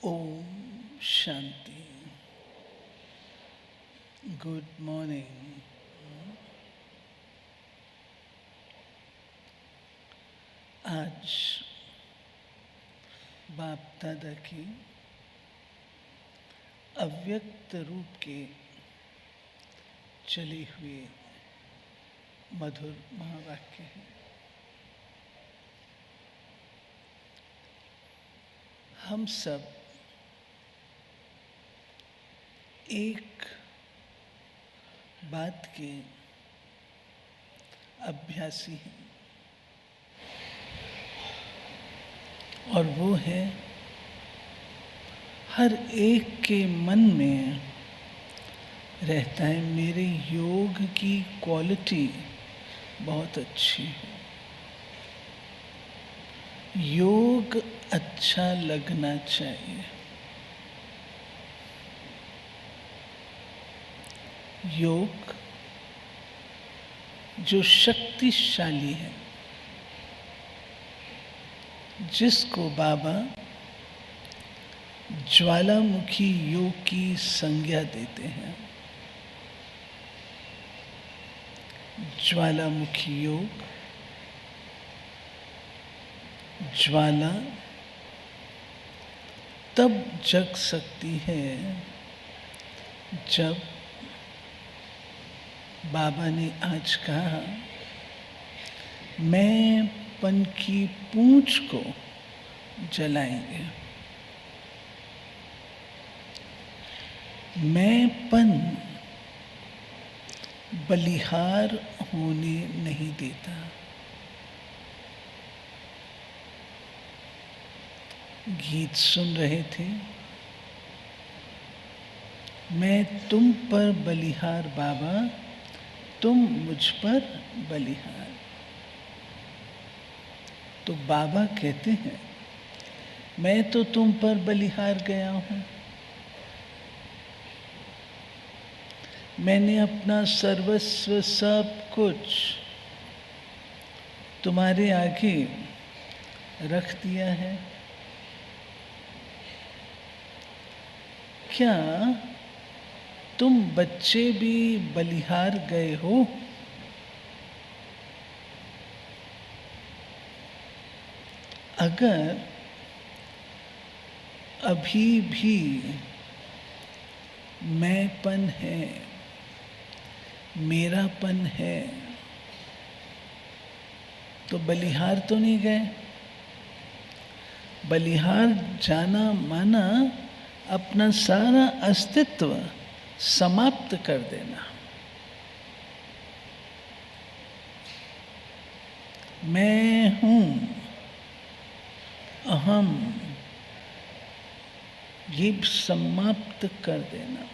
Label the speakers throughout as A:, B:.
A: Om Shanti. Good morning. आज बाप दादा की अव्यक्त रूप के चले हुए मधुर महावाक्य हैं। हम सब एक बात के अभ्यासी हैं और वो है हर एक के मन में रहता है मेरे योग की क्वालिटी बहुत अच्छी है, योग अच्छा लगना चाहिए। योग जो शक्तिशाली है, जिसको बाबा ज्वालामुखी योग की संज्ञा देते हैं। ज्वालामुखी योग, ज्वाला तब जग सकती है जब बाबा ने आज कहा, मैं पन की पूंछ को जलाएंगे। मैं पन बलिहार होने नहीं देता। गीत सुन रहे थे, मैं तुम पर बलिहार बाबा, तुम मुझ पर बलिहार। तो बाबा कहते हैं, मैं तो तुम पर बलिहार गया हूं, मैंने अपना सर्वस्व सब कुछ तुम्हारे आगे रख दिया है। क्या तुम बच्चे भी बलिहार गए हो? अगर अभी भी मैंपन है, मेरापन है, तो बलिहार तो नहीं गए। बलिहार जाना माना अपना सारा अस्तित्व समाप्त कर देना। मैं हूं, अहम, ये समाप्त कर देना।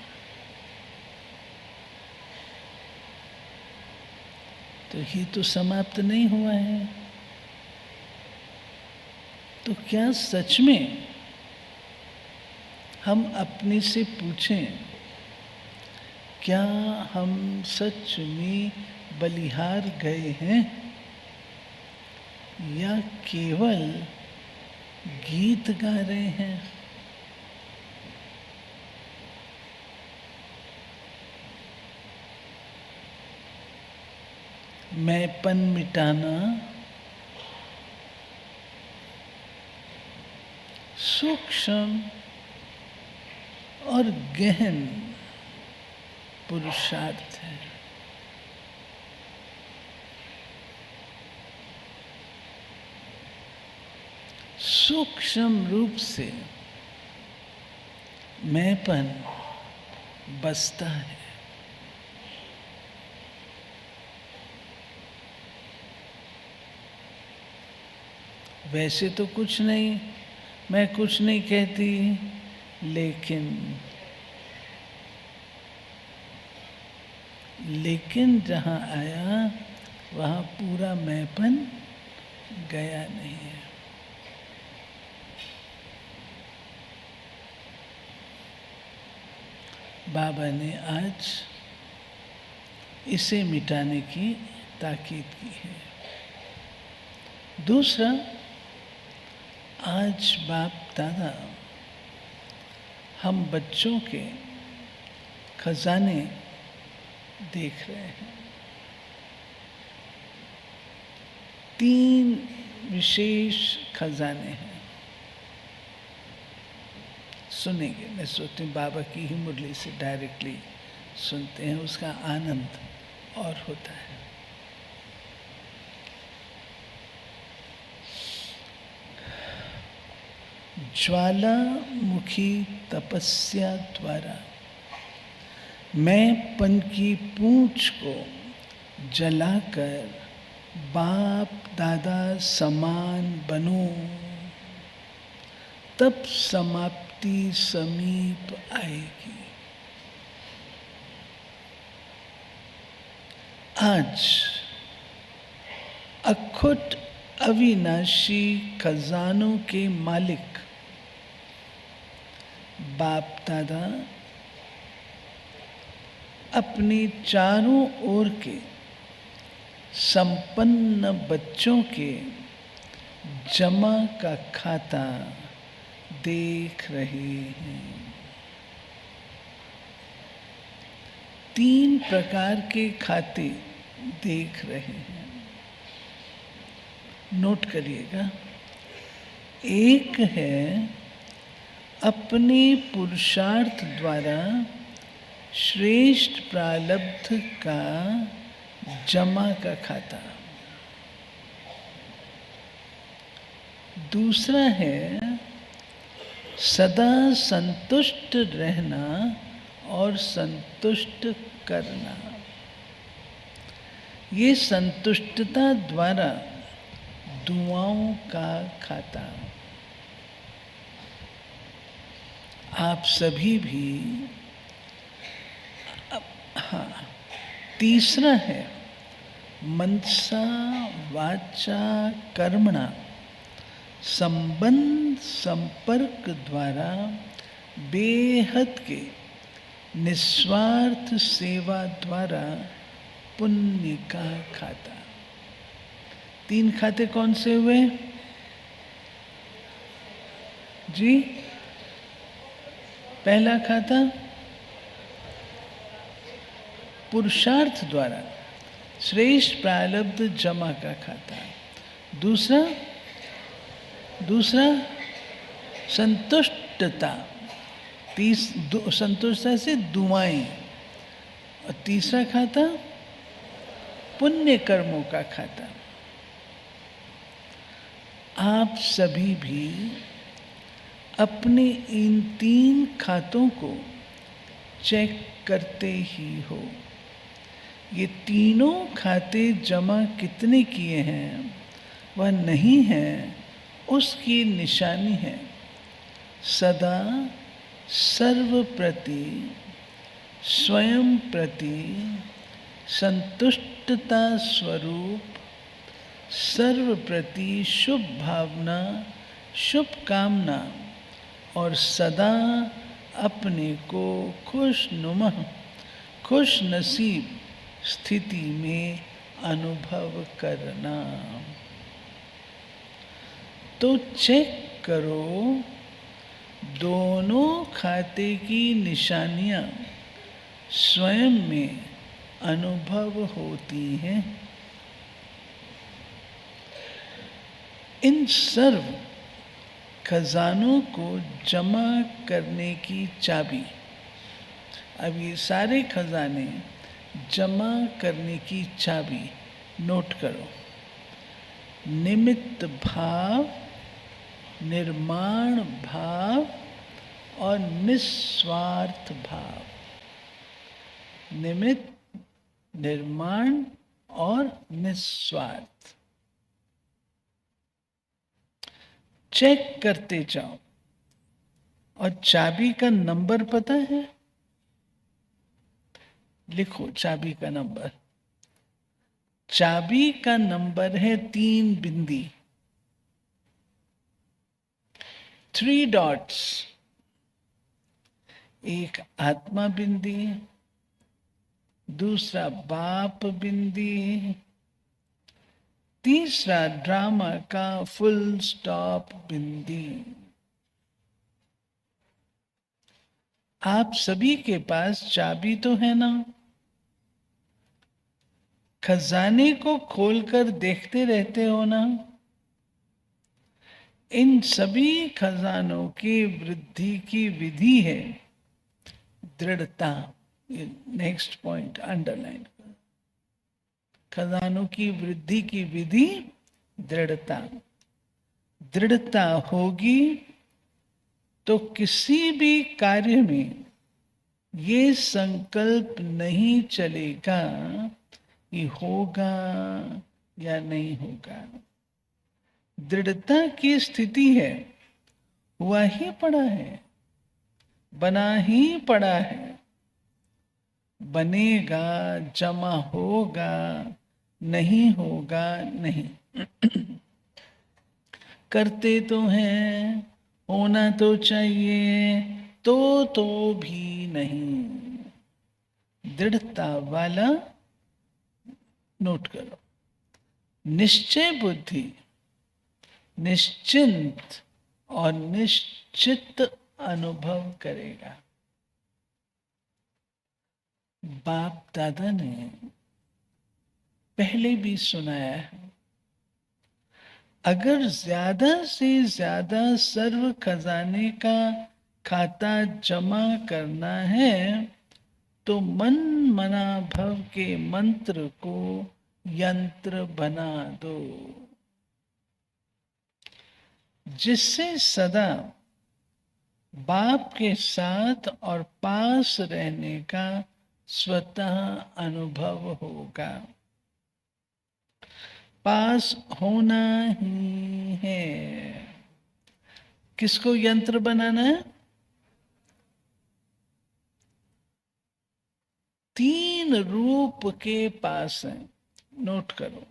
A: तो ये तो समाप्त नहीं हुआ है। तो क्या सच में हम अपने से पूछें, क्या हम सच में बलिहार गए हैं या केवल गीत गा रहे हैं? मैंपन मिटाना सूक्ष्म और गहन पुरुषार्थ है। सूक्ष्म रूप से मैंपन बसता है। वैसे तो कुछ नहीं, मैं कुछ नहीं कहती, लेकिन जहाँ आया वहाँ पूरा मैंपन गया नहीं है। बाबा ने आज इसे मिटाने की ताकीद की है। दूसरा, आज बाप दादा हम बच्चों के खजाने देख रहे हैं। 3 विशेष खजाने हैं। सुनेंगे, मैं सोचती हूँ बाबा की ही मुरली से डायरेक्टली सुनते हैं, उसका आनंद और होता है। ज्वालामुखी तपस्या द्वारा मैं पन की पूंछ को जलाकर बाप दादा समान बनूं, तब समाप्ति समीप आएगी। आज अखुट अविनाशी खजानों के मालिक बाप दादा अपने चारों ओर के संपन्न बच्चों के जमा का खाता देख रहे हैं। 3 प्रकार के खाते देख रहे हैं, नोट करिएगा। एक है अपने पुरुषार्थ द्वारा श्रेष्ठ प्रारब्ध का जमा का खाता। दूसरा है सदा संतुष्ट रहना और संतुष्ट करना। ये संतुष्टता द्वारा दुआओं का खाता। आप सभी भी हाँ। तीसरा है मनसा वाचा कर्मणा संबंध संपर्क द्वारा बेहद के निस्वार्थ सेवा द्वारा पुण्य का खाता। 3 खाते कौन से हुए जी? पहला खाता पुरुषार्थ द्वारा श्रेष्ठ प्रारब्ध जमा का खाता। दूसरा संतुष्टता, संतुष्टता से दुआएं। और तीसरा खाता पुण्य कर्मों का खाता। आप सभी भी अपने इन 3 खातों को चेक करते ही हो। ये तीनों खाते जमा कितने किए हैं वह नहीं है, उसकी निशानी है सदा सर्व प्रति स्वयं प्रति संतुष्टता स्वरूप, सर्व प्रति शुभ भावना शुभ कामना और सदा अपने को खुशनुमा खुश नसीब स्थिति में अनुभव करना। तो चेक करो, दोनों खाते की निशानियां स्वयं में अनुभव होती हैं। इन सर्व खजानों को जमा करने की चाबी, अब ये सारे खजाने जमा करने की चाबी नोट करो। निमित्त भाव, निर्माण भाव और निस्वार्थ भाव। निमित्त, निर्माण और निस्वार्थ। चेक करते जाओ। और चाबी का नंबर पता है? लिखो चाबी का नंबर। चाबी का नंबर है 3 बिंदी, 3 डॉट्स। एक आत्मा बिंदी, दूसरा बाप बिंदी, तीसरा ड्रामा का फुल स्टॉप बिंदी। आप सभी के पास चाबी तो है ना? खजाने को खोलकर देखते रहते हो ना? इन सभी खजानों की वृद्धि की विधि है दृढ़ता। Next point underline. खजानों की वृद्धि की विधि दृढ़ता। दृढ़ता होगी तो किसी भी कार्य में ये संकल्प नहीं चलेगा कि होगा या नहीं होगा। दृढ़ता की स्थिति है, हुआ ही पड़ा है, बना ही पड़ा है, बनेगा, जमा होगा, नहीं होगा नहीं। करते तो हैं, होना तो चाहिए, तो भी नहीं। दृढ़ता वाला नोट करो। निश्चय बुद्धि निश्चिंत और निश्चित अनुभव करेगा। बाप दादा ने पहले भी सुनाया है, अगर ज्यादा से ज्यादा सर्व खजाने का खाता जमा करना है तो मन मना भव के मंत्र को यंत्र बना दो, जिससे सदा बाप के साथ और पास रहने का स्वतः अनुभव होगा। पास होना ही है। किसको यंत्र बनाना है? तीन रूप के पास है, नोट करो।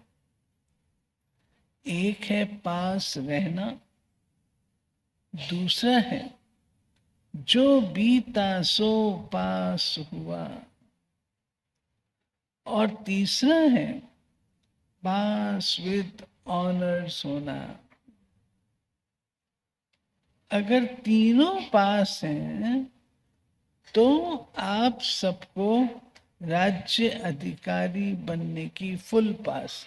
A: एक है पास रहना, दूसरा है जो बीता सो पास हुआ, और तीसरा है पास विद ऑनर्स होना। अगर तीनों पास हैं तो आप सबको राज्य अधिकारी बनने की फुल पास।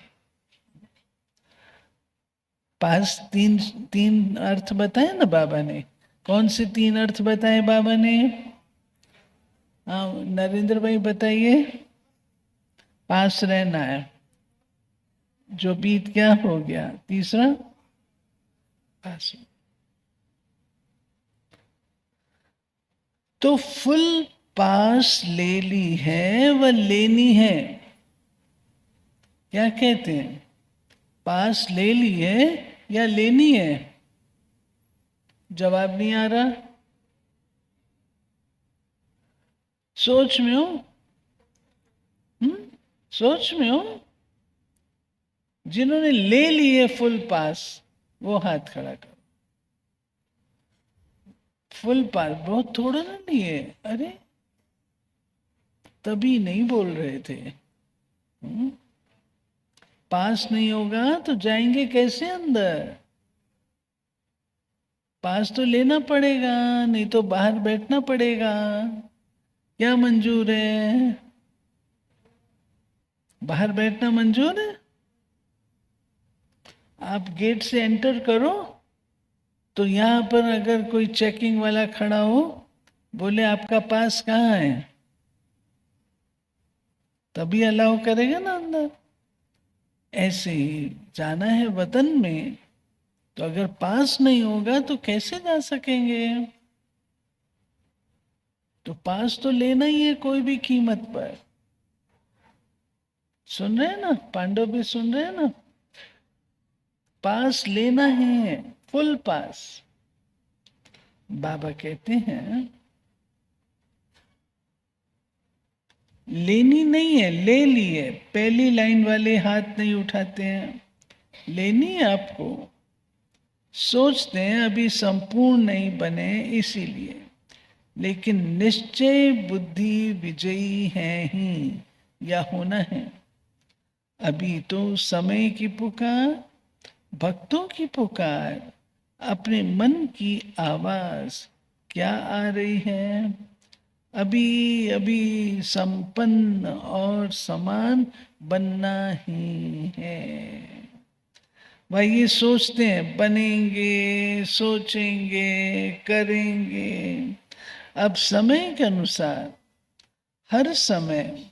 A: पास तीन तीन अर्थ बताए ना बाबा ने। कौन से तीन अर्थ बताए बाबा ने? हाँ नरेंद्र भाई बताइए। पास रहना है, जो बीत क्या हो गया। तीसरा पास। तो फुल पास ले ली है, वह लेनी है। क्या कहते हैं? पास ले ली है या लेनी है? जवाब नहीं आ रहा। सोच में हो? सोच में हो? जिन्होंने ले लिए फुल पास वो हाथ खड़ा करो। फुल पास बहुत थोड़ा ना लिए। अरे तभी नहीं बोल रहे थे। पास नहीं होगा तो जाएंगे कैसे अंदर? पास तो लेना पड़ेगा, नहीं तो बाहर बैठना पड़ेगा। क्या मंजूर है? बाहर बैठना मंजूर है? आप गेट से एंटर करो तो यहां पर अगर कोई चेकिंग वाला खड़ा हो, बोले आपका पास कहाँ है, तभी अलाउ करेगा ना अंदर। ऐसे ही जाना है वतन में, तो अगर पास नहीं होगा तो कैसे जा सकेंगे? तो पास तो लेना ही है कोई भी कीमत पर। सुन रहे हैं ना? पांडव भी सुन रहे हैं ना? पास लेना है, फुल पास। बाबा कहते हैं लेनी नहीं है, ले ली है। पहली लाइन वाले हाथ नहीं उठाते हैं। लेनी है आपको। सोचते हैं अभी संपूर्ण नहीं बने इसीलिए, लेकिन निश्चय बुद्धि विजयी है ही या होना है। अभी तो समय की पुकार, भक्तों की पुकार, अपने मन की आवाज क्या आ रही है? अभी अभी संपन्न और समान बनना ही है। भाई ये सोचते हैं बनेंगे, सोचेंगे, करेंगे। अब समय के अनुसार हर समय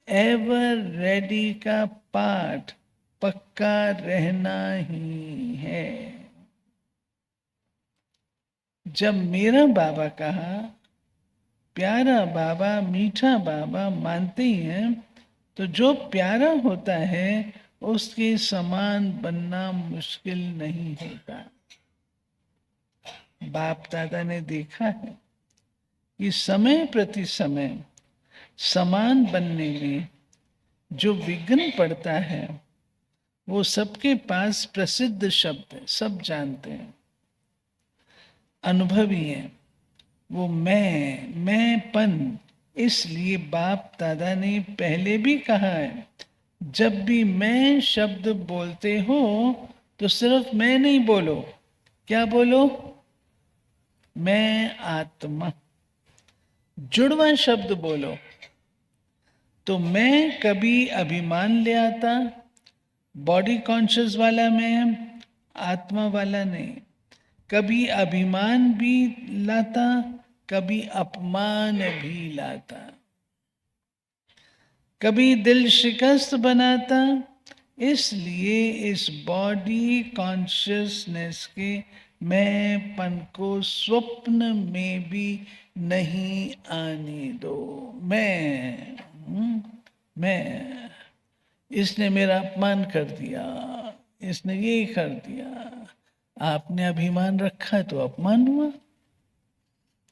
A: एवर रेडी का पाठ पक्का रहना ही है। जब मेरा बाबा कहा, प्यारा बाबा, मीठा बाबा मानते ही हैं, तो जो प्यारा होता है उसके समान बनना मुश्किल नहीं होता। बाप दादा ने देखा है कि समय प्रति समय समान बनने में जो विघ्न पड़ता है वो सबके पास प्रसिद्ध शब्द है, सब जानते हैं, अनुभवी है, वो मैंपन। इसलिए बाप दादा ने पहले भी कहा है, जब भी मैं शब्द बोलते हो तो सिर्फ मैं नहीं बोलो, क्या बोलो? मैं आत्मा, जुड़वा शब्द बोलो। तो मैं कभी अभिमान ले आता, बॉडी कॉन्शियस वाला मैं, आत्मा वाला नहीं। कभी अभिमान भी लाता, कभी अपमान भी लाता, कभी दिल शिकस्त बनाता। इसलिए इस बॉडी कॉन्शियसनेस के मैंपन को स्वप्न में भी नहीं आने दो। मैं इसने मेरा अपमान कर दिया, इसने ये कर दिया। आपने अभिमान रखा तो अपमान हुआ।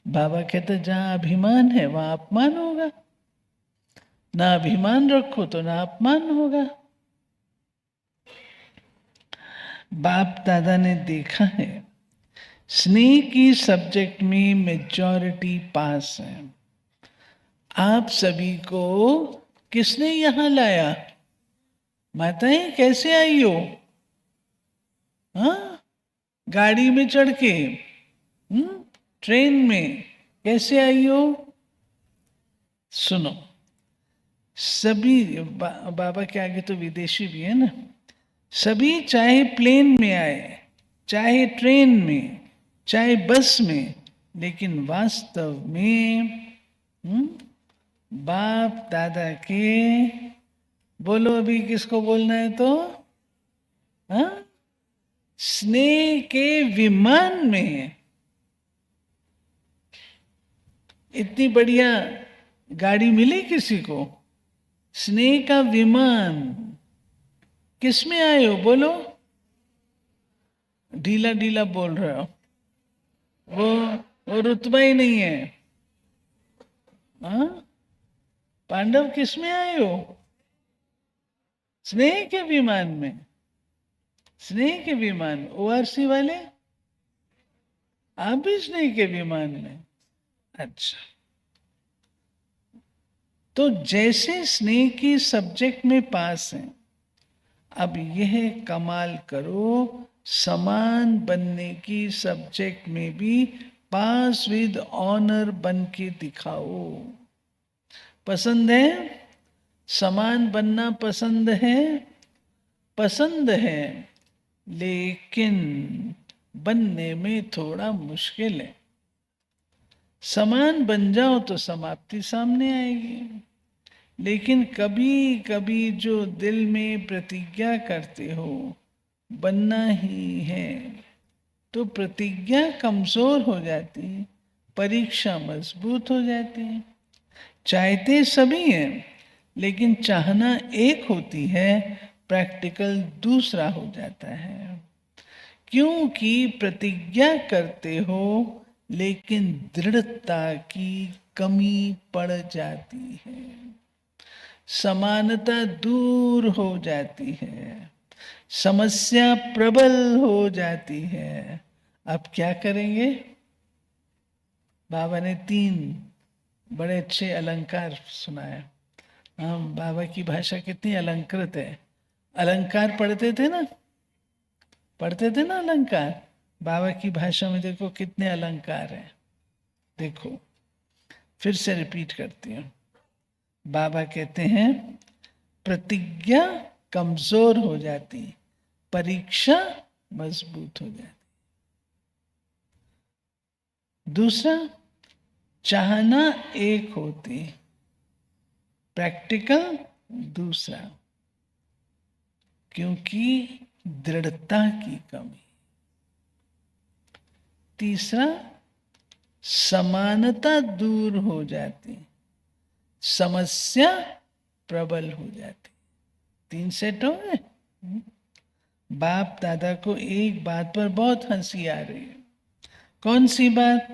A: बाबा कहते जहां अभिमान है वहां अपमान होगा, ना अभिमान रखो तो ना अपमान होगा। बाप दादा ने देखा है स्नेह की सब्जेक्ट में मेजॉरिटी पास है। आप सभी को किसने यहां लाया? माताएं कैसे आई हो? हाँ, गाड़ी में चढ़ के, ट्रेन में कैसे आई हो? सुनो, सभी बाबा के आगे तो विदेशी भी है ना, सभी चाहे प्लेन में आए, चाहे ट्रेन में, चाहे बस में, लेकिन वास्तव में बाप दादा के, बोलो अभी किसको बोलना है तो, हाँ, स्नेह के विमान में है। इतनी बढ़िया गाड़ी मिली किसी को? स्नेह का विमान। किस में आए हो बोलो? ढीला ढीला बोल रहे हो, वो रुतबा ही नहीं है। हाँ, पांडव किस में आए हो? स्नेह के विमान में। स्नेह के विमान। ओआरसी वाले आप भी स्नेह के विमान में? अच्छा, तो जैसे स्नेह की सब्जेक्ट में पास है, अब यह कमाल करो, समान बनने की सब्जेक्ट में भी पास विद ऑनर बन के दिखाओ। पसंद है? समान बनना पसंद है? पसंद है, लेकिन बनने में थोड़ा मुश्किल है। समान बन जाओ तो समाप्ति सामने आएगी। लेकिन कभी कभी जो दिल में प्रतिज्ञा करते हो बनना ही है, तो प्रतिज्ञा कमजोर हो जाती है, परीक्षा मजबूत हो जाती है। चाहते सभी हैं, लेकिन चाहना एक होती है, प्रैक्टिकल दूसरा हो जाता है। क्योंकि प्रतिज्ञा करते हो लेकिन दृढ़ता की कमी पड़ जाती है, समानता दूर हो जाती है, समस्या प्रबल हो जाती है। अब क्या करेंगे? बाबा ने 3 बड़े अच्छे अलंकार सुनाया। हम बाबा की भाषा कितनी अलंकृत है। अलंकार पढ़ते थे ना, पढ़ते थे ना अलंकार। बाबा की भाषा में देखो कितने अलंकार हैं। देखो, फिर से रिपीट करती हूँ। बाबा कहते हैं प्रतिज्ञा कमजोर हो जाती, परीक्षा मजबूत हो जाती। दूसरा, चाहना एक होती, प्रैक्टिकल दूसरा, क्योंकि दृढ़ता की कमी। तीसरा, समानता दूर हो जाती, समस्या प्रबल हो जाती। 3 सेट हो गए। बाप दादा को एक बात पर बहुत हंसी आ रही है। कौन सी बात?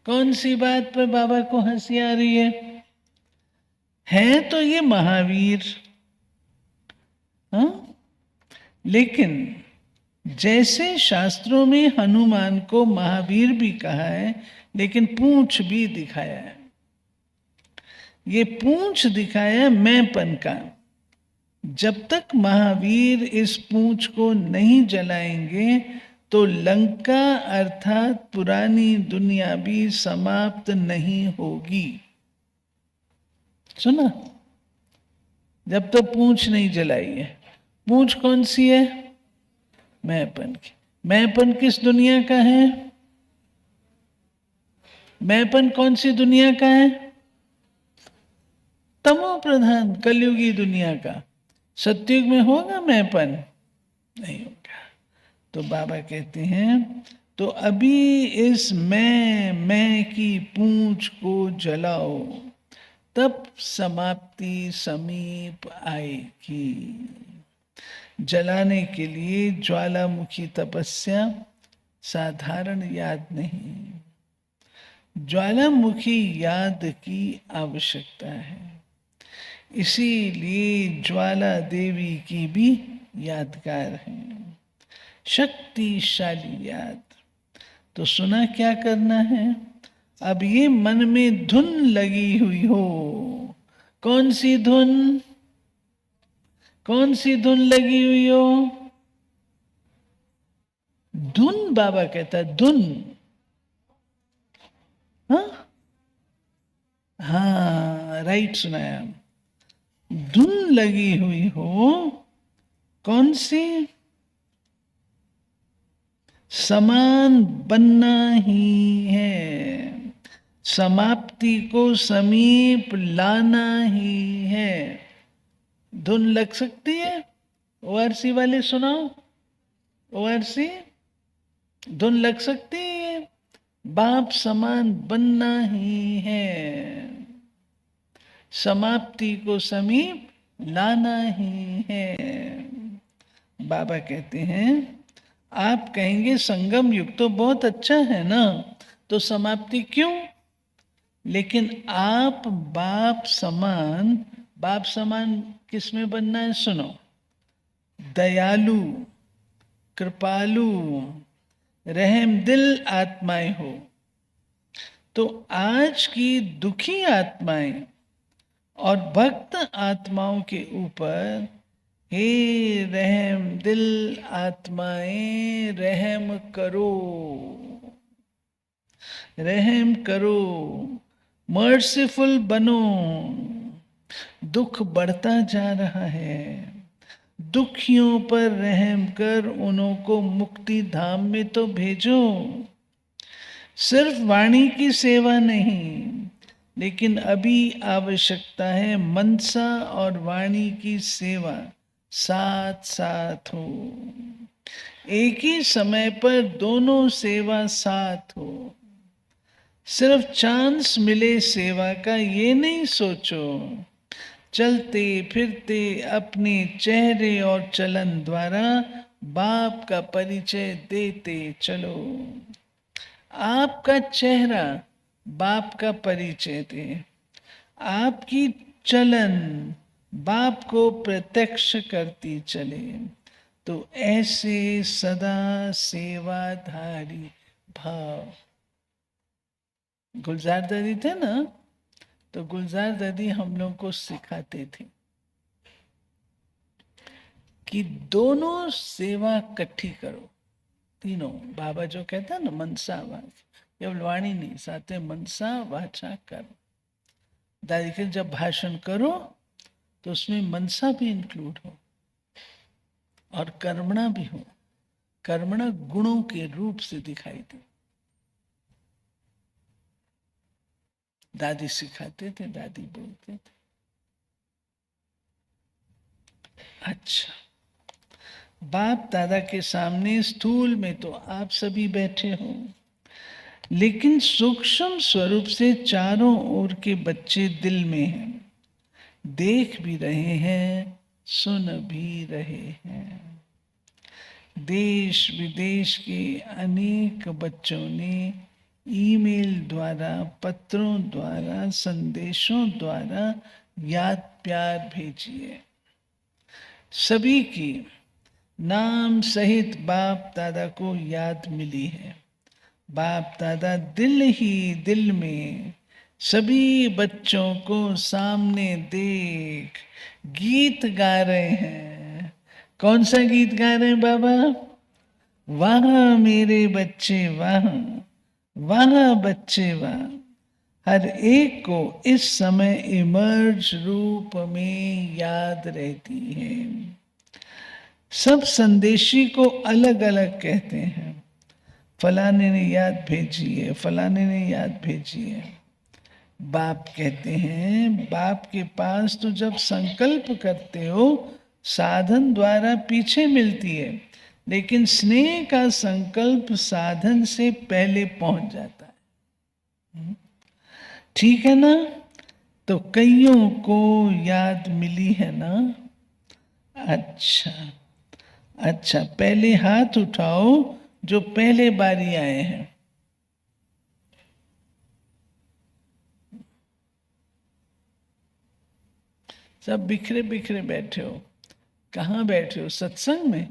A: कौन सी बात पर बाबा को हंसी आ रही है तो ये महावीर, हाँ, लेकिन जैसे शास्त्रों में हनुमान को महावीर भी कहा है, लेकिन पूंछ भी दिखाया है। ये पूंछ दिखाया मैंपन का। जब तक महावीर इस पूंछ को नहीं जलाएंगे तो लंका अर्थात पुरानी दुनिया भी समाप्त नहीं होगी। सुना? जब तक पूंछ नहीं जलाई है। पूंछ कौन सी है? मैंपन की। मैंपन किस दुनिया का है? मैंपन कौन सी दुनिया का है? तमो प्रधान कलयुगी दुनिया का। सतयुग में होगा मैंपन? नहीं होगा। तो बाबा कहते हैं तो अभी इस मैं की पूंछ को जलाओ, तब समाप्ति समीप आएगी। जलाने के लिए ज्वालामुखी तपस्या साधारण याद नहीं, ज्वालामुखी याद की आवश्यकता है। इसीलिए ज्वाला देवी की भी यादगार है, शक्तिशाली याद। तो सुना क्या करना है? अब ये मन में धुन लगी हुई हो। कौन सी धुन? कौन सी धुन लगी हुई हो? धुन बाबा कहता है, धुन। हाँ, राइट सुनाया। धुन लगी हुई हो। कौन सी? समान बनना ही है, समाप्ति को समीप लाना ही है। धुन लग सकती है? ओआरसी वाले सुनाओ। ओआरसी, धुन लग सकती है? बाप समान बनना ही है, समाप्ति को समीप लाना ही है। बाबा कहते हैं आप कहेंगे संगम युग तो बहुत अच्छा है ना, तो समाप्ति क्यों? लेकिन आप बाप समान, बाप समान किस में बनना है? सुनो, दयालु, कृपालु, रहम दिल आत्माएं हो। तो आज की दुखी आत्माएं और भक्त आत्माओं के ऊपर हे रहम दिल आत्माएं रहम करो, रहम करो, मर्सीफुल बनो। दुख बढ़ता जा रहा है, दुखियों पर रहम कर उन्हों को मुक्ति धाम में तो भेजो। सिर्फ वाणी की सेवा नहीं, लेकिन अभी आवश्यकता है मनसा और वाणी की सेवा साथ साथ हो। एक ही समय पर दोनों सेवा साथ हो। सिर्फ चांस मिले सेवा का ये नहीं सोचो, चलते फिरते अपने चेहरे और चलन द्वारा बाप का परिचय देते चलो। आपका चेहरा बाप का परिचय दे, आपकी चलन बाप को प्रत्यक्ष करती चले, तो ऐसे सदा सेवाधारी भाव। गुलजार दादी थे ना, तो गुलजार दादी हम लोग को सिखाते थे कि दोनों सेवा इकट्ठी करो, तीनों। बाबा जो कहता है ना मनसा वास, केवल वाणी नहीं, साथ में मनसा वाचा कर्म। दादी के जब भाषण करो तो उसमें मनसा भी इंक्लूड हो और कर्मणा भी हो। कर्मणा गुणों के रूप से दिखाई दे। दादी सिखाते थे, दादी बोलते थे। अच्छा, बाप दादा के सामने स्थूल में तो आप सभी बैठे हो, लेकिन सूक्ष्म स्वरूप से चारों ओर के बच्चे दिल में हैं, देख भी रहे हैं, सुन भी रहे हैं। देश विदेश के अनेक बच्चों ने ईमेल द्वारा, पत्रों द्वारा, संदेशों द्वारा याद प्यार भेजी है। सभी की नाम सहित बाप दादा को याद मिली है। बाप दादा दिल ही दिल में सभी बच्चों को सामने देख गीत गा रहे हैं। कौन सा गीत गा रहे हैं बाबा? वाह मेरे बच्चे वाह, वाह बच्चे वाह। हर एक को इस समय इमर्ज रूप में याद रहती है। सब संदेशी को अलग अलग कहते हैं। फलाने ने याद भेजी है, फलाने ने याद भेजी है। बाप कहते हैं, बाप के पास तो जब संकल्प करते हो साधन द्वारा पीछे मिलती है, लेकिन स्नेह का संकल्प साधन से पहले पहुंच जाता है। ठीक है ना? तो कईयों को याद मिली है ना? अच्छा अच्छा, पहले हाथ उठाओ जो पहले बारी आए हैं। सब बिखरे बिखरे बैठे हो। कहाँ बैठे हो? सत्संग में?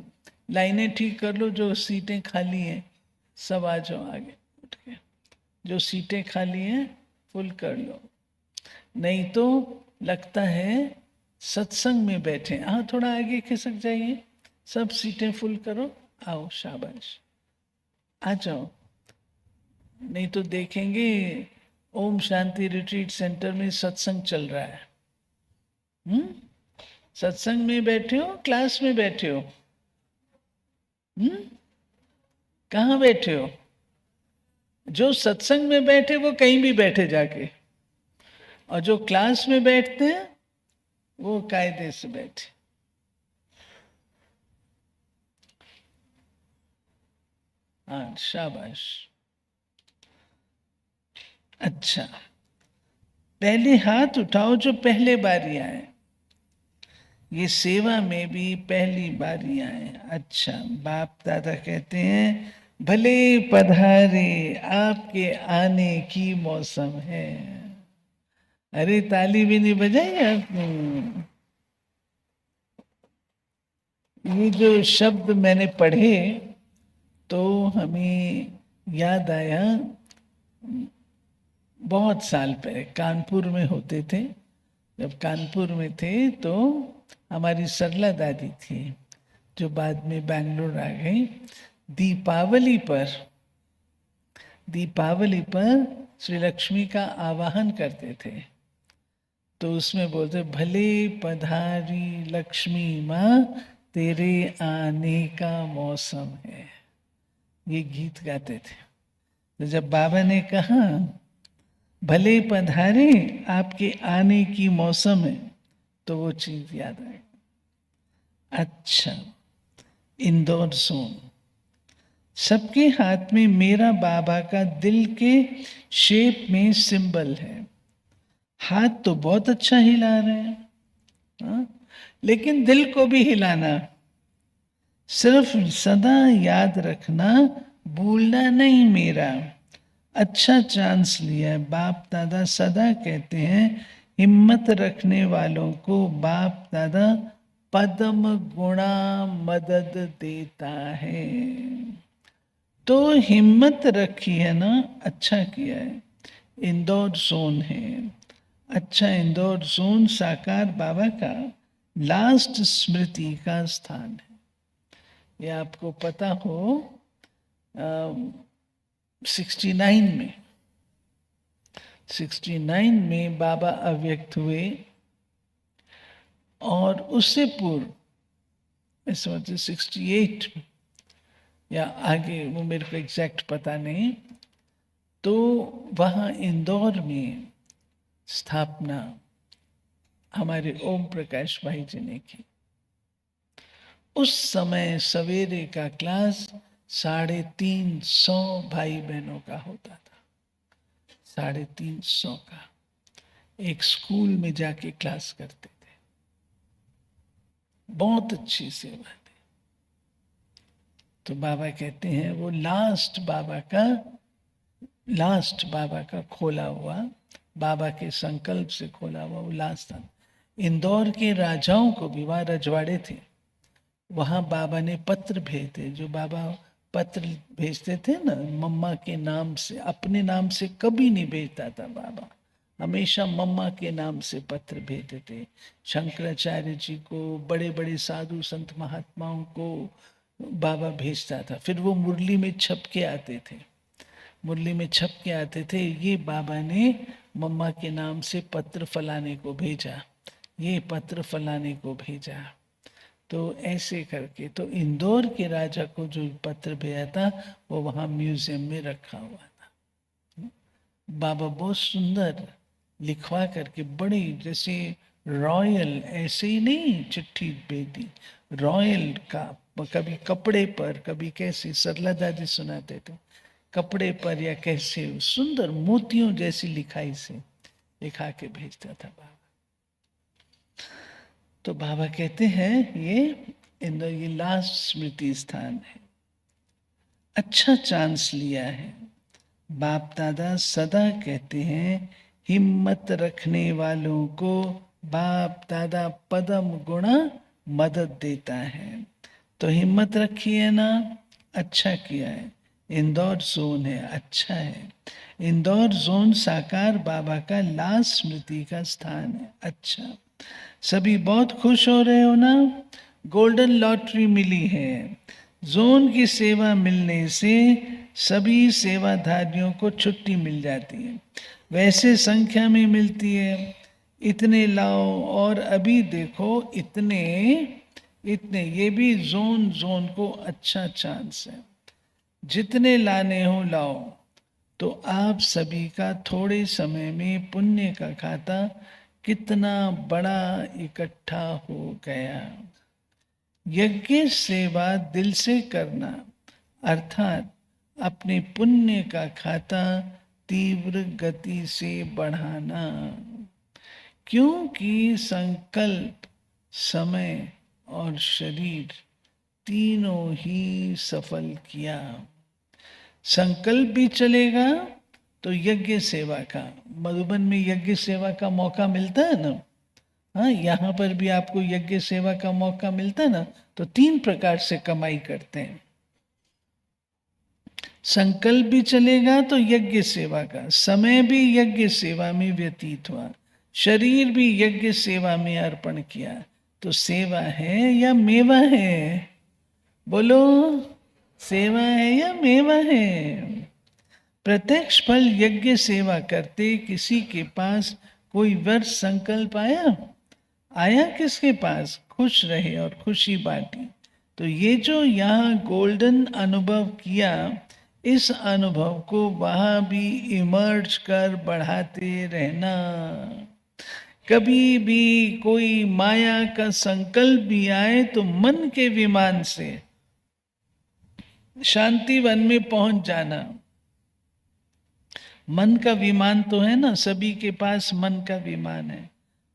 A: लाइनें ठीक कर लो, जो सीटें खाली हैं सब आ जाओ आगे उठ के। जो सीटें खाली हैं फुल कर लो, नहीं तो लगता है सत्संग में बैठे। हाँ, थोड़ा आगे खिसक जाइए, सब सीटें फुल करो। आओ, शाबाश, आ जाओ। नहीं तो देखेंगे ओम शांति रिट्रीट सेंटर में सत्संग चल रहा है। सत्संग में बैठे हो, क्लास में बैठे हो? कहाँ बैठे हो? जो सत्संग में बैठे वो कहीं भी बैठे जाके, और जो क्लास में बैठते हैं वो कायदे से बैठे। हाँ, शाबाश। अच्छा, पहले हाथ उठाओ जो पहले बारी आए। ये सेवा में भी पहली बारी आए। अच्छा, बाप दादा कहते हैं, भले पधारे, आपके आने की मौसम है। अरे ताली भी नहीं बजाई आपने। ये जो शब्द मैंने पढ़े तो हमें याद आया, बहुत साल पहले कानपुर में होते थे। जब कानपुर में थे तो हमारी सरला दादी थी, जो बाद में बैंगलोर आ गई। दीपावली पर श्री लक्ष्मी का आवाहन करते थे। तो उसमें बोलते, भले पधारी लक्ष्मी माँ, तेरे आने का मौसम है। ये गीत गाते थे। तो जब बाबा ने कहा भले पधारे, आपके आने की मौसम है, तो वो चीज याद आई। अच्छा, इंदौर जोन। सबके हाथ में मेरा बाबा का दिल के शेप में सिंबल है। हाथ तो बहुत अच्छा हिला रहे हैं, हाँ? लेकिन दिल को भी हिलाना। सिर्फ सदा याद रखना, भूलना नहीं मेरा। अच्छा चांस लिया। बाप दादा सदा कहते हैं, हिम्मत रखने वालों को बाप दादा पद्म गुणा मदद देता है। तो हिम्मत रखी है ना, अच्छा किया है। इंदौर जोन है। अच्छा, इंदौर जोन साकार बाबा का लास्ट स्मृति का स्थान है। ये आपको पता हो, 69 में 69 में बाबा अव्यक्त हुए, और उससे पूर्व मैं समझते 68 या आगे, वो मेरे को एग्जैक्ट पता नहीं, तो वहाँ इंदौर में स्थापना हमारे ओम प्रकाश भाई जी ने की। उस समय सवेरे का क्लास 350 भाई बहनों का होता था, 350 का। एक स्कूल में जाके क्लास करते थे, बहुत अच्छी सेवा थी। तो बाबा कहते हैं वो लास्ट बाबा का खोला हुआ, बाबा के संकल्प से खोला हुआ वो लास्ट था। इंदौर के राजाओं को भी, वहाँ रजवाड़े थे, वहाँ बाबा ने पत्र भेजते, जो बाबा पत्र भेजते थे ना मम्मा के नाम से, अपने नाम से कभी नहीं भेजता था बाबा, हमेशा मम्मा के नाम से पत्र भेजते थे। शंकराचार्य जी को, बड़े बड़े साधु संत महात्माओं को बाबा भेजता था, फिर वो मुरली में छप के आते थे, मुरली में छप के आते थे, ये बाबा ने मम्मा के नाम से पत्र फलाने को भेजा, ये पत्र फलाने को भेजा। तो ऐसे करके, तो इंदौर के राजा को जो पत्र भेजा था वो वहाँ म्यूजियम में रखा हुआ था। बाबा बहुत सुंदर लिखवा करके, बड़ी जैसे रॉयल, ऐसे ही नहीं चिट्ठी भेजी, रॉयल का, कभी कपड़े पर, कभी कैसे, सरला दादी सुनाते थे, कपड़े पर या कैसे सुंदर मोतियों जैसी लिखाई से लिखा के भेजता था बाबा। तो बाबा कहते हैं ये लास्ट स्मृति स्थान है, अच्छा चांस लिया है। बाप दादा सदा कहते हैं हिम्मत रखने वालों को बाप दादा पदम गुणा मदद देता है। तो हिम्मत रखी है ना, अच्छा किया है। इंदौर जोन है, अच्छा है। इंदौर जोन साकार बाबा का लास्ट स्मृति का स्थान है, अच्छा। सभी बहुत खुश हो रहे हो ना, गोल्डन लॉटरी मिली है। जोन की सेवा मिलने से सभी सेवाधारियों को छुट्टी मिल जाती है, वैसे संख्या में मिलती है। इतने लाओ, और अभी देखो इतने इतने, ये भी जोन जोन को अच्छा चांस है, जितने लाने हो लाओ। तो आप सभी का थोड़े समय में पुण्य का खाता कितना बड़ा इकट्ठा हो गया। यज्ञ सेवा दिल से करना, अर्थात अपने पुण्य का खाता तीव्र गति से बढ़ाना, क्योंकि संकल्प, समय और शरीर तीनों ही सफल किया। संकल्प भी चलेगा तो यज्ञ सेवा का, मधुबन में यज्ञ सेवा का मौका मिलता है ना, हाँ, यहाँ पर भी आपको यज्ञ सेवा का मौका मिलता है ना। तो 3 प्रकार से कमाई करते हैं, संकल्प भी चलेगा तो यज्ञ सेवा का, समय भी यज्ञ सेवा में व्यतीत हुआ, शरीर भी यज्ञ सेवा में अर्पण किया। तो सेवा है या मेवा है? बोलो, सेवा है या मेवा है? प्रत्यक्ष फल यज्ञ सेवा करते किसी के पास कोई व्यर्थ संकल्प आया किसके पास? खुश रहे और खुशी बांटी। तो ये जो यहाँ गोल्डन अनुभव किया, इस अनुभव को वहां भी इमर्ज कर बढ़ाते रहना। कभी भी कोई माया का संकल्प भी आए तो मन के विमान से शांति वन में पहुंच जाना। मन का विमान तो है ना, सभी के पास मन का विमान है।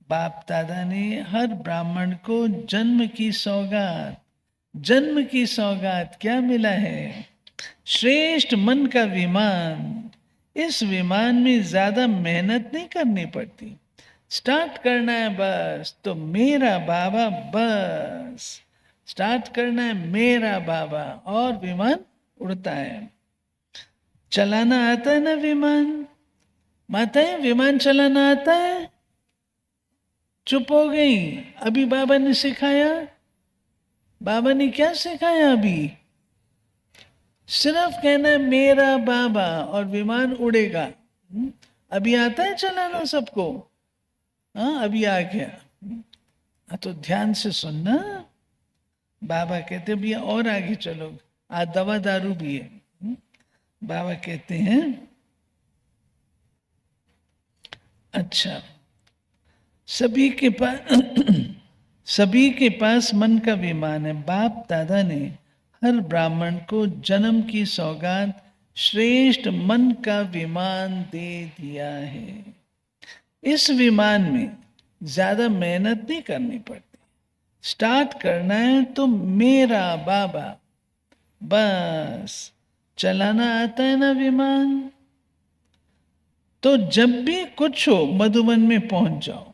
A: बाप दादा ने हर ब्राह्मण को जन्म की सौगात क्या मिला है? श्रेष्ठ मन का विमान। इस विमान में ज्यादा मेहनत नहीं करनी पड़ती, स्टार्ट करना है बस। तो मेरा बाबा, बस स्टार्ट करना है मेरा बाबा, और विमान उड़ता है। चलाना आता है ना विमान? माताएं, विमान चलाना आता है? चुप हो गई। अभी बाबा ने सिखाया, बाबा ने क्या सिखाया? अभी सिर्फ कहना है मेरा बाबा और विमान उड़ेगा। अभी आता है चलाना सबको? हाँ, अभी आ गया। हाँ, तो ध्यान से सुनना। बाबा कहते भैया और आगे चलो, आज दवा दारू भी है। बाबा कहते हैं अच्छा, सभी के पास सभी के पास मन का विमान है। बाप दादा ने हर ब्राह्मण को जन्म की सौगात श्रेष्ठ मन का विमान दे दिया है। इस विमान में ज्यादा मेहनत नहीं करनी पड़ती। स्टार्ट करना है तो मेरा बाबा, बस चलाना आता है ना विमान। तो जब भी कुछ हो मधुबन में पहुंच जाओ।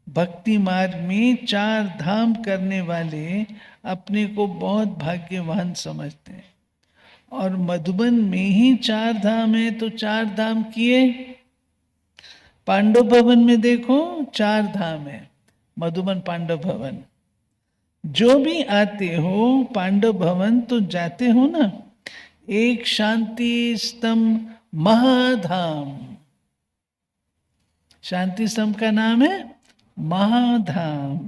A: भक्ति मार्ग में 4 धाम करने वाले अपने को बहुत भाग्यवान समझते हैं, और मधुबन में ही 4 धाम है तो 4 धाम किए। पांडव भवन में देखो 4 धाम है, मधुबन पांडव भवन। जो भी आते हो पांडव भवन तो जाते हो ना। एक शांति स्तंभ महाधाम, शांति स्तंभ का नाम है महाधाम।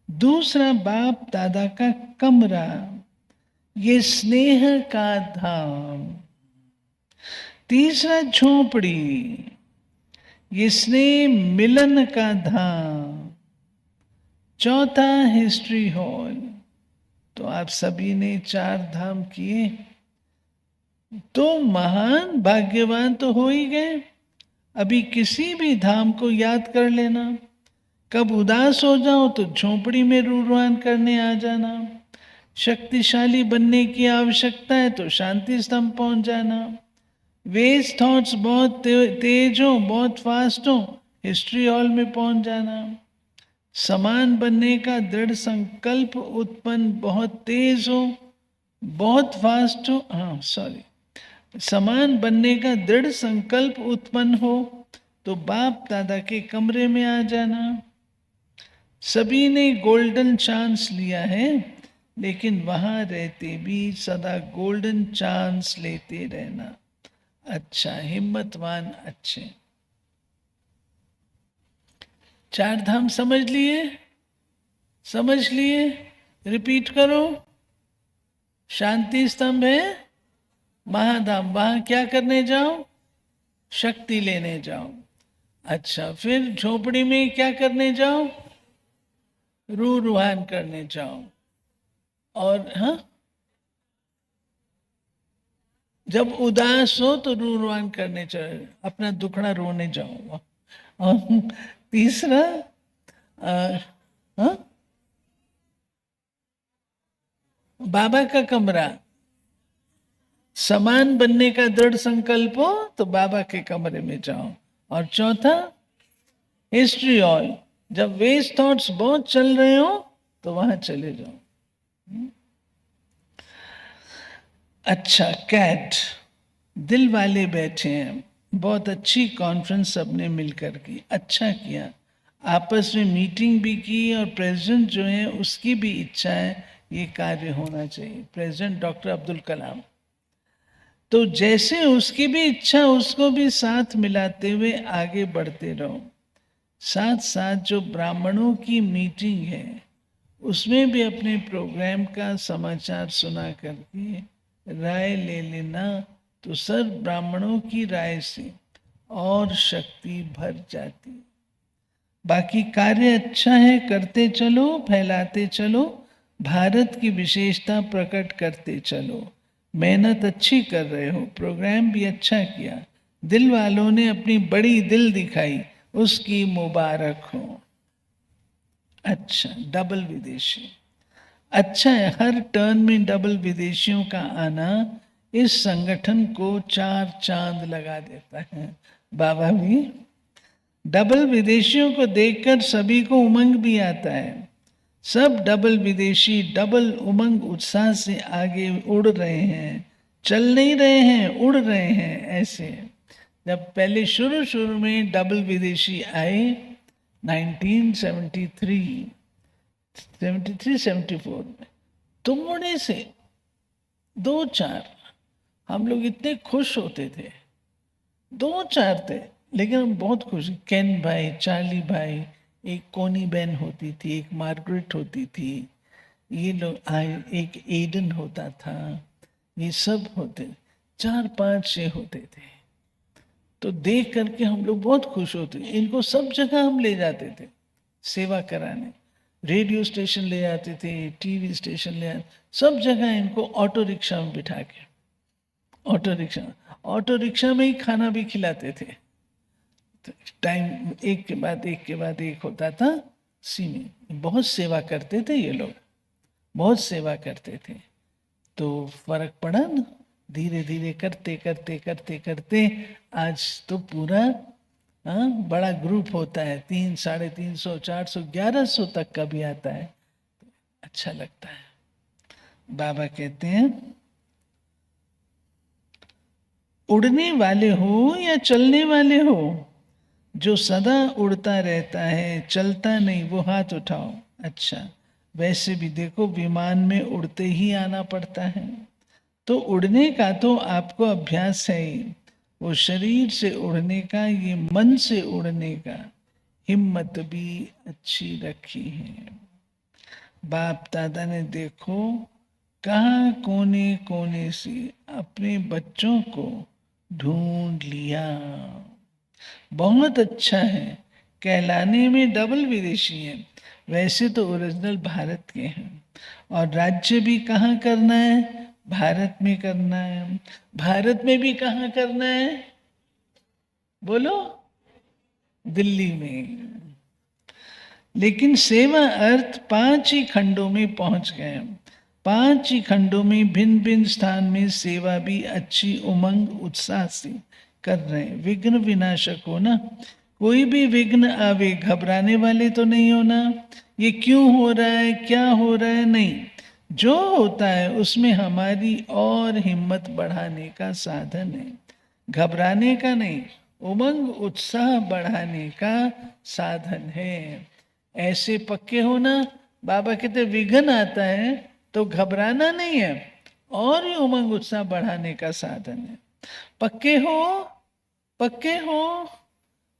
A: दूसरा बाप दादा का कमरा, ये स्नेह का धाम। तीसरा झोपड़ी, ये स्नेह मिलन का धाम। चौथा हिस्ट्री हॉल। तो आप सभी ने 4 धाम किए तो महान भाग्यवान तो हो ही गए। अभी किसी भी धाम को याद कर लेना। कब उदास हो जाओ तो झोपड़ी में रूरवान करने आ जाना। शक्तिशाली बनने की आवश्यकता है तो शांति स्तंभ पहुंच जाना। वेस्ट थॉट्स बहुत तेज हो, बहुत फास्ट हो, हिस्ट्री हॉल में पहुंच जाना। समान बनने का दृढ़ संकल्प उत्पन्न बहुत तेज हो, बहुत फास्ट हो, हाँ सॉरी, समान बनने का दृढ़ संकल्प उत्पन्न हो तो बाप दादा के कमरे में आ जाना। सभी ने गोल्डन चांस लिया है, लेकिन वहां रहते भी सदा गोल्डन चांस लेते रहना। अच्छा, हिम्मतवान अच्छे। 4 धाम समझ लिए? समझ लिए? रिपीट करो। शांति स्तंभ है महाधाम, वहां क्या करने जाओ? शक्ति लेने जाओ। अच्छा, फिर झोपड़ी में क्या करने जाओ? रूहान करने जाओ। और हाँ, जब उदास हो तो रूहान करने जाओ, अपना दुखड़ा रोने जाओ। और तीसरा हाँ, बाबा का कमरा। समान बनने का दृढ़ संकल्प हो तो बाबा के कमरे में जाओ। और चौथा हिस्ट्री हॉल, जब वेस्ट थॉट्स बहुत चल रहे हो तो वहां चले जाओ। अच्छा, कैट दिल वाले बैठे हैं, बहुत अच्छी कॉन्फ्रेंस सबने मिलकर की, अच्छा किया। आपस में मीटिंग भी की और प्रेसिडेंट जो है उसकी भी इच्छा है ये कार्य होना चाहिए, प्रेसिडेंट डॉक्टर अब्दुल कलाम। तो जैसे उसकी भी इच्छा, उसको भी साथ मिलाते हुए आगे बढ़ते रहो। साथ साथ जो ब्राह्मणों की मीटिंग है उसमें भी अपने प्रोग्राम का समाचार सुना करके राय ले लेना, तो सब ब्राह्मणों की राय से और शक्ति भर जाती। बाकी कार्य अच्छा है, करते चलो, फैलाते चलो, भारत की विशेषता प्रकट करते चलो। मेहनत अच्छी कर रहे हो, प्रोग्राम भी अच्छा किया, दिल वालों ने अपनी बड़ी दिल दिखाई, उसकी मुबारक हो। अच्छा, डबल विदेशी अच्छा है। हर टर्न में डबल विदेशियों का आना इस संगठन को 4 चांद लगा देता है। बाबा भी डबल विदेशियों को देखकर सभी को उमंग भी आता है। सब डबल विदेशी डबल उमंग उत्साह से आगे उड़ रहे हैं, चल नहीं रहे हैं, उड़ रहे हैं। ऐसे जब पहले शुरू में डबल विदेशी आए 1973 74 में, थोड़े से 2-4 हम लोग इतने खुश होते थे, 2-4 थे लेकिन हम बहुत खुश। केन भाई, चार्ली भाई, एक कोनी बहन होती थी, एक मार्गरेट होती थी, ये लोग आए, एक एडन होता था, ये सब होते, 4-5 ये होते थे। तो देख करके हम लोग बहुत खुश होते। इनको सब जगह हम ले जाते थे सेवा कराने, रेडियो स्टेशन ले जाते थे, टीवी स्टेशन ले जाते, सब जगह इनको ऑटो रिक्शा में बिठा के, ऑटो रिक्शा में ही खाना भी खिलाते थे। तो टाइम एक के बाद एक होता था सीमेंट। बहुत सेवा करते थे ये लोग, बहुत सेवा करते थे। तो फर्क पड़ा ना, धीरे धीरे करते करते करते करते आज तो पूरा बड़ा ग्रुप होता है, 300, 350, 400, 1100 तक का भी आता है। अच्छा लगता है। बाबा कहते हैं उड़ने वाले हो या चलने वाले हो, जो सदा उड़ता रहता है चलता नहीं वो हाथ उठाओ। अच्छा, वैसे भी देखो विमान में उड़ते ही आना पड़ता है, तो उड़ने का तो आपको अभ्यास है ही, वो शरीर से उड़ने का, ये मन से उड़ने का हिम्मत भी अच्छी रखी है। बाप दादा ने देखो कहाँ कोने कोने से अपने बच्चों को ढूंढ लिया। बहुत अच्छा है, कहलाने में डबल विदेशी है, वैसे तो ओरिजिनल भारत के हैं। और राज्य भी कहाँ करना है, भारत में करना है। भारत में भी कहाँ करना है, बोलो, दिल्ली में। लेकिन सेवा अर्थ 5 ही खंडों में पहुंच गए। 5 ही खंडों में भिन्न भिन्न स्थान में सेवा भी अच्छी उमंग उत्साह से कर रहे हैं। विघ्न विनाशक हो ना, कोई भी विघ्न आवे घबराने वाले तो नहीं होना, ये क्यों हो रहा है, क्या हो रहा है, नहीं। जो होता है उसमें हमारी और हिम्मत बढ़ाने का साधन है, घबराने का नहीं, उमंग उत्साह बढ़ाने का साधन है। ऐसे पक्के होना, बाबा कहते विघ्न आता है तो घबराना नहीं है, और ये उमंग उत्साह बढ़ाने का साधन है। पक्के हो, पक्के हो,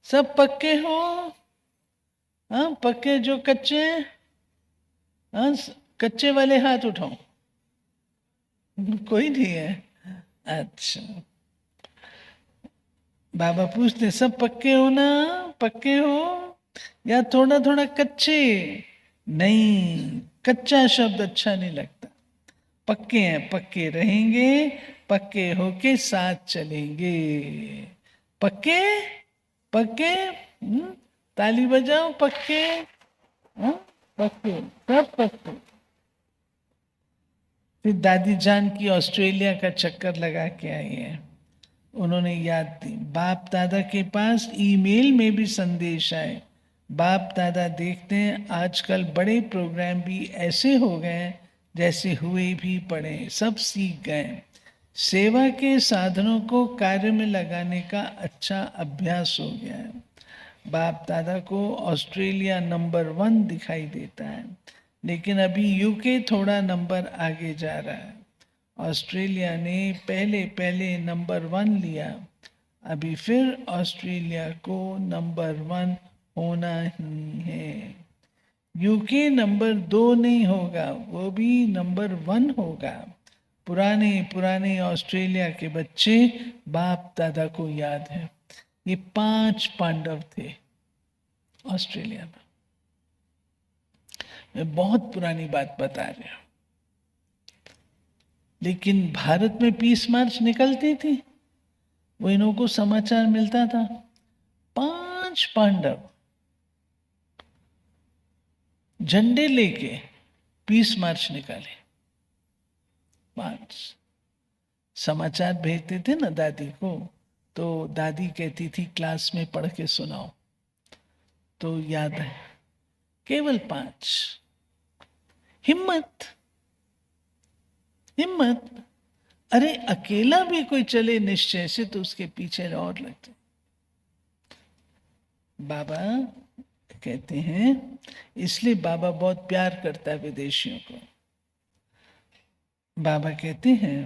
A: सब पक्के हो। हाँ, पक्के जो कच्चे, हाँ, कच्चे वाले हाथ उठाओ। कोई नहीं है। अच्छा, बाबा पूछते सब पक्के हो ना, पक्के हो या थोड़ा थोड़ा कच्चे? नहीं, कच्चा शब्द अच्छा नहीं लगता। पक्के हैं, पक्के रहेंगे, पक्के होके साथ चलेंगे। पक्के, पक्के, ताली बजाओ, पक्के, पक्के, सब पक्के। फिर दादी जान की ऑस्ट्रेलिया का चक्कर लगा के आई है, उन्होंने याद दी। बाप दादा के पास ईमेल में भी संदेश आए। बाप दादा देखते हैं आजकल बड़े प्रोग्राम भी ऐसे हो गए जैसे हुए भी पड़े, सब सीख गए। सेवा के साधनों को कार्य में लगाने का अच्छा अभ्यास हो गया है। बाप दादा को ऑस्ट्रेलिया नंबर 1 दिखाई देता है, लेकिन अभी यूके थोड़ा नंबर आगे जा रहा है। ऑस्ट्रेलिया ने पहले पहले नंबर 1 लिया, अभी फिर ऑस्ट्रेलिया को नंबर 1 होना ही है। यूके नंबर 2 नहीं होगा, वो भी नंबर 1 होगा। पुराने पुराने ऑस्ट्रेलिया के बच्चे बाप दादा को याद है, ये 5 पांडव थे ऑस्ट्रेलिया में। मैं बहुत पुरानी बात बता रहा हूं, लेकिन भारत में पीस मार्च निकलती थी, वो इन्हों को समाचार मिलता था। 5 पांडव झंडे लेके पीस मार्च निकाले। 5 समाचार भेजते थे ना दादी को, तो दादी कहती थी क्लास में पढ़ के सुनाओ, तो याद है। केवल 5। हिम्मत, हिम्मत। अरे अकेला भी कोई चले निश्चय से तो उसके पीछे और लगते। बाबा कहते हैं, इसलिए बाबा बहुत प्यार करता है विदेशियों को। बाबा कहते हैं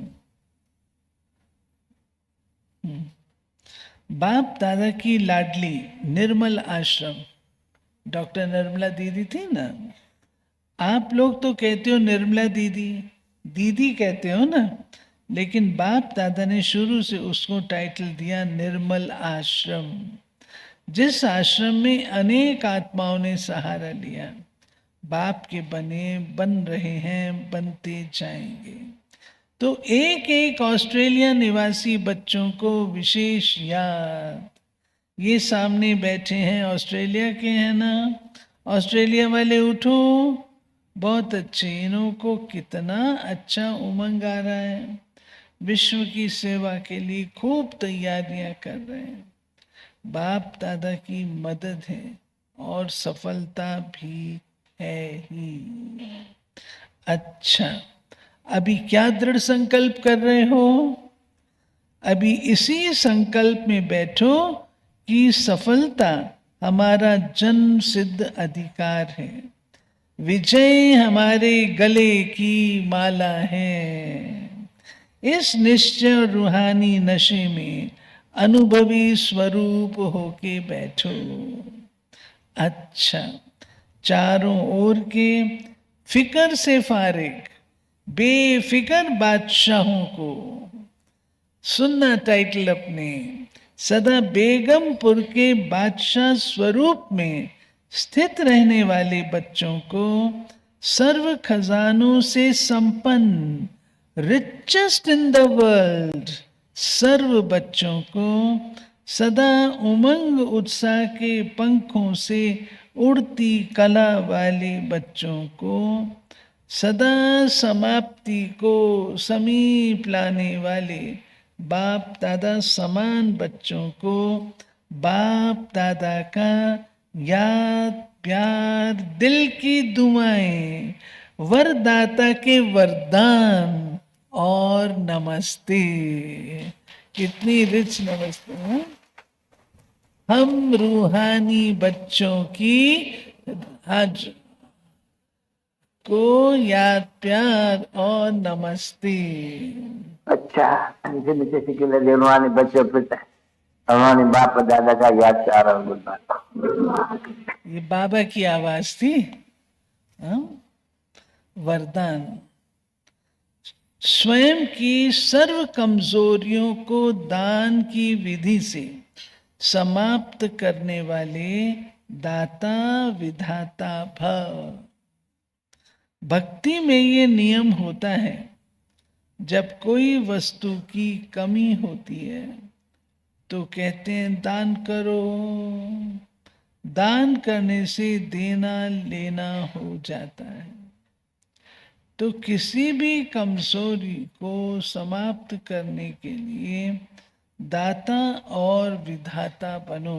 A: बाप दादा की लाडली निर्मल आश्रम, डॉक्टर निर्मला दीदी थी ना, आप लोग तो कहते हो निर्मला दीदी, दीदी कहते हो ना, लेकिन बाप दादा ने शुरू से उसको टाइटल दिया निर्मल आश्रम, जिस आश्रम में अनेक आत्माओं ने सहारा लिया, बाप के बने, बन रहे हैं, बनते जाएंगे। तो एक एक ऑस्ट्रेलिया निवासी बच्चों को विशेष याद। ये सामने बैठे हैं ऑस्ट्रेलिया के, हैं ना? ऑस्ट्रेलिया वाले उठो, बहुत अच्छे, इन्हों को कितना अच्छा उमंग आ रहा है, विश्व की सेवा के लिए खूब तैयारियां कर रहे हैं। बाप दादा की मदद है और सफलता भी है ही। अच्छा, अभी क्या दृढ़ संकल्प कर रहे हो? अभी इसी संकल्प में बैठो कि सफलता हमारा जन्म सिद्ध अधिकार है, विजय हमारे गले की माला है। इस निश्चय और रूहानी नशे में अनुभवी स्वरूप होके बैठो। अच्छा, चारों ओर के फिकर से फारिग बेफिकर बादशाहों को सुनना, टाइटल अपने, सदा बेगमपुर के बादशाह स्वरूप में स्थित रहने वाले बच्चों को सर्व खजानों से संपन्न, रिचेस्ट इन द वर्ल्ड, सर्व बच्चों को सदा उमंग उत्साह के पंखों से उड़ती कला वाले बच्चों को, सदा समाप्ति को समीप लाने वाले बाप दादा समान बच्चों को बाप दादा का याद, प्यार, दिल की दुआएं, वरदाता के वरदान और नमस्ते। कितनी रिच नमस्ते है। हम रूहानी बच्चों की आज को याद, प्यार और नमस्ते।
B: अच्छा, नीचे नीचे सिक्के रूहानी बच्चों पे रूहानी बाप दादा का याद, प्यार और गुड।
A: ये बाबा की आवाज थी। वरदान, स्वयं की सर्व कमजोरियों को दान की विधि से समाप्त करने वाले दाता विधाता भव। भक्ति में ये नियम होता है, जब कोई वस्तु की कमी होती है तो कहते हैं दान करो। दान करने से देना लेना हो जाता है। तो किसी भी कमजोरी को समाप्त करने के लिए दाता और विधाता बनो।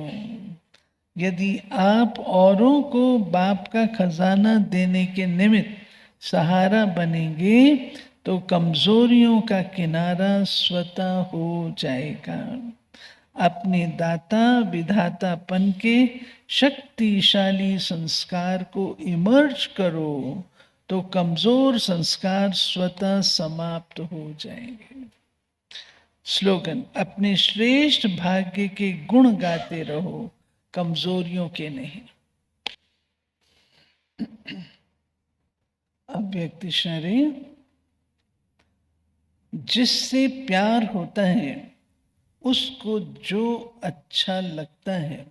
A: यदि आप औरों को बाप का खजाना देने के निमित्त सहारा बनेंगे तो कमजोरियों का किनारा स्वतः हो जाएगा। अपने दाता विधातापन के शक्तिशाली संस्कार को इमर्ज करो तो कमजोर संस्कार स्वतः समाप्त हो जाएंगे। स्लोगन, अपने श्रेष्ठ भाग्य के गुण गाते रहो, कमजोरियों के नहीं। अव्यक्त शरीर, जिससे प्यार होता है उसको जो अच्छा लगता है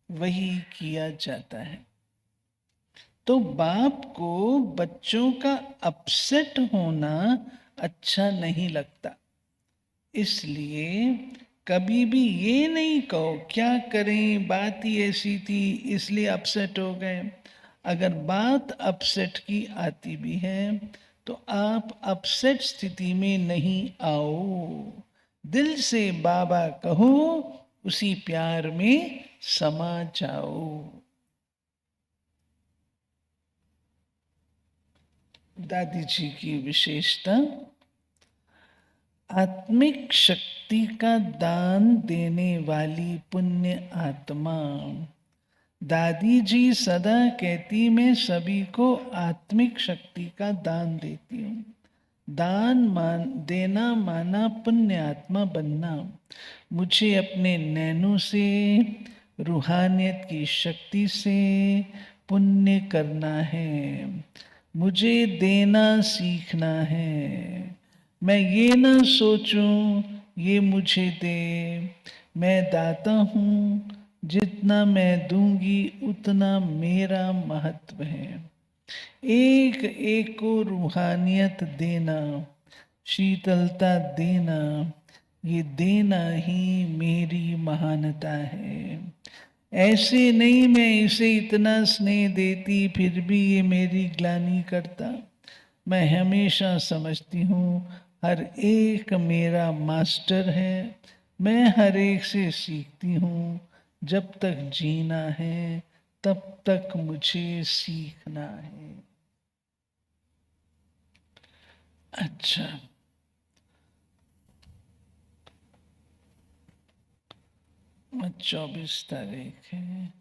A: वही किया जाता है। तो बाप को बच्चों का अपसेट होना अच्छा नहीं लगता, इसलिए कभी भी ये नहीं कहो क्या करें, बात ही ऐसी थी इसलिए अपसेट हो गए। अगर बात अपसेट की आती भी है तो आप अपसेट स्थिति में नहीं आओ, दिल से बाबा कहो, उसी प्यार में समा जाओ। दादी जी की विशेषता, आत्मिक शक्ति का दान देने वाली पुण्य आत्मा। दादी जी सदा कहती मैं सभी को आत्मिक शक्ति का दान देती हूँ। देना माना पुण्य आत्मा बनना। मुझे अपने नैनों से, रूहानियत की शक्ति से पुण्य करना है। मुझे देना सीखना है। मैं ये ना सोचूं ये मुझे दे। मैं दाता हूँ, जितना मैं दूंगी उतना मेरा महत्व है। एक एक को रूहानियत देना, शीतलता देना, ये देना ही मेरी महानता है। ऐसे नहीं मैं इसे इतना स्नेह देती फिर भी ये मेरी ग्लानि करता। मैं हमेशा समझती हूँ हर एक मेरा मास्टर है। मैं हर एक से सीखती हूँ। जब तक जीना है तब तक मुझे सीखना है। अच्छा, आज 24 तारीख है।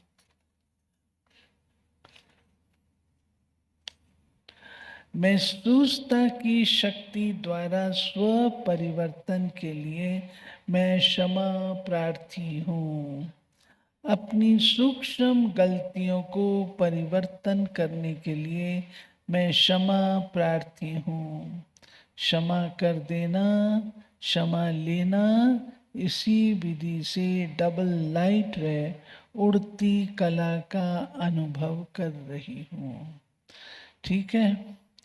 A: महसूसता की शक्ति द्वारा स्व परिवर्तन के लिए मैं क्षमा प्रार्थी हूँ। अपनी सूक्ष्म गलतियों को परिवर्तन करने के लिए मैं क्षमा प्रार्थी हूँ। क्षमा कर देना, क्षमा लेना, इसी विधि से डबल लाइट रे उड़ती कला का अनुभव कर रही हूँ। ठीक है।